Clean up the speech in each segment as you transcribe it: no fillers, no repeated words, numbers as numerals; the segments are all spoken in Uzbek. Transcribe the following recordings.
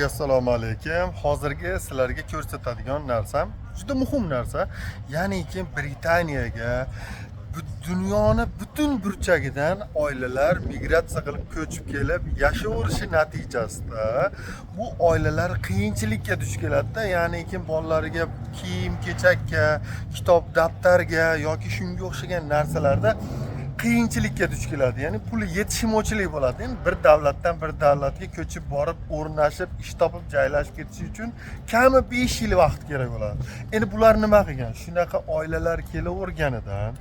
Assalomu alaykum. Hozirgi sizlarga ko'rsatadigan narsam juda muhim narsa. Ya'niki Britaniyaga dunyoni butun burchagidan oilalar migratsiya qilib ko'chib kelib yashayverishi natijasida bu oilalar qiyinchilikka duch keladi-da. Ya'niki bolalariga kiyim-kechakka, kitob, daftarga yoki shunga o'xshagan narsalarda qiyinchilikka duch keladi. Ya'ni puli yetishmovchilik bo'ladi. Endi bir davlatdan bir davlatga ko'chib borib, o'rnashib, ish topib, joylashib ketish uchun kami 5 yil vaqt kerak bo'ladi. Endi bular nima qilgan? Shunaqa oilalar kelaverganidan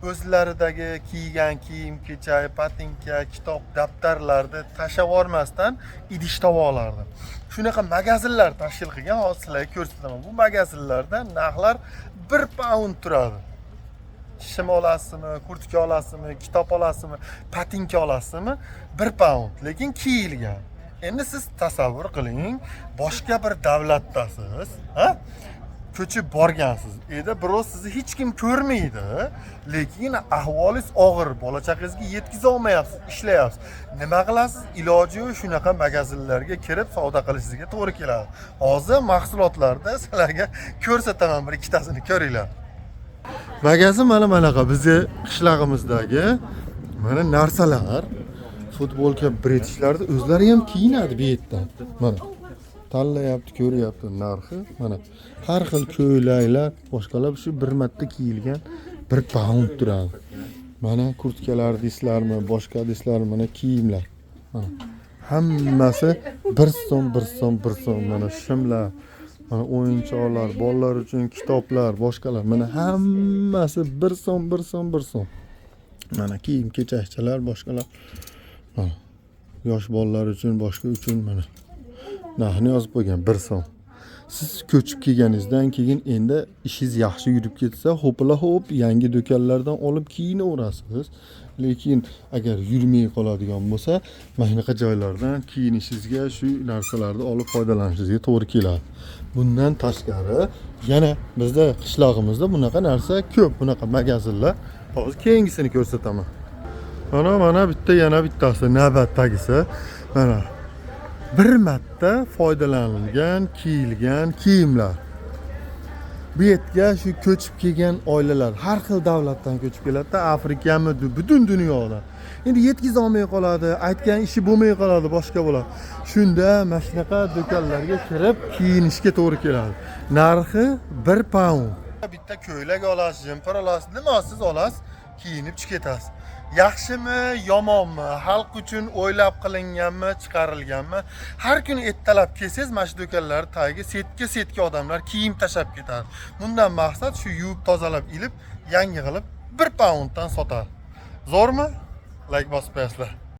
o'zlaridagi kiygan kiyim-kechak, patinka, kitob, daftarlarni tashlab yubormasdan idish topa olardi. Shunaqa magazinlar tashkil qilgan, hozir sizlarga ko'rsataman. Bu magazinlarda narxlar 1 pound turadi. Shim olasizmi, kurtka olasizmi, kitob olasizmi, patinka olasizmi 1 pound, lekin kiyilgan. Endi siz tasavvur qiling, boshqa bir davlatdasiz, ko'chib borgansiz. Biroz sizni hech kim ko'rmaydi, lekin ahvolingiz og'ir, bola chaqangizga yetkiza olmayapsiz, ishlayapsiz. Nima qilasiz? Iloji yo'q, shunaqa magazinlarga kirib savdo qilishingizga to'g'ri keladi. Hozir mahsulotlarda sizlarga ko'rsataman, bir ikkitasini ko'ringlar. Magazin mana bunaqa bizni qishlog'imizdagi mana narsalar, futbolka, britishlarda o'zlari ham kiyinadi bu yerdan. Mana tanlayapti, ko'ryapti narxi. Mana har xil ko'ylaklar, boshqalar shu bir marta kiyilgan 1 pound turadi. Mana kurtkalar deysizlarmi, boshqa deysizlarmi, mana kiyimlar. Mana hammasi 1 so'm, 1 so'm, 1 so'm. Mana shimlar, mana o'yinchoqlar, bolalar uchun kitoblar, boshqalar, mana hammasi 1 so'm, 1 so'm, 1 so'm. Mana kiyim-kechakchalar, boshqalar. Mana yosh bolalar uchun, boshqa uchun mana narxni yozib qo'ygan 1 so'm. Siz ko'chib kelganingizdan keyin endi ishingiz yaxshi yurib ketsa, ho'pla ho'p yangi do'konlardan olib kiyinaverasiz. Lekin agar yurmay qoladigan bo'lsa, mana shunaqa joylardan kiyinishingizga shu narsalarni olib foydalanishingizga to'g'ri keladi. Bundan tashqari, yana bizda qishlog'imizda bunaqa narsa ko'p, bunaqa magazinlar. Hozir keyingisini ko'rsataman. Mana bitta yana bittasi navbatdagisi. Mana bir marta foydalanilgan, kiyilgan kiyimlar. Bu yerga shu ko'chib kelgan oilalar har xil davlatdan ko'chib keladi, Afrikami, butun dunyodan. Endi yetkiza olmay qoladi, aytgan ishi bo'lmay qoladi, boshqa bo'ladi. Shunda mana shunaqa do'konlarga kirib kiyinishga to'g'ri keladi. Narxi 1 pound. Bitta ko'ylak olasiz, jempar olasiz, nima siz olasiz, kiyinib chiqib ketasiz. Yaxshimi, yomonmi, xalq uchun o'ylab qilinganmi, chiqarilganmi? Har kuni ertalab kelsangiz, mana shu do'konlar tagiga setga odamlar kiyim tashab ketadi. Bundan maqsad shu yuvib, tozalab, ilib, yangi qilib 1 pounddan sotadi. Zo'rmi? Like bosib qo'yasizlar.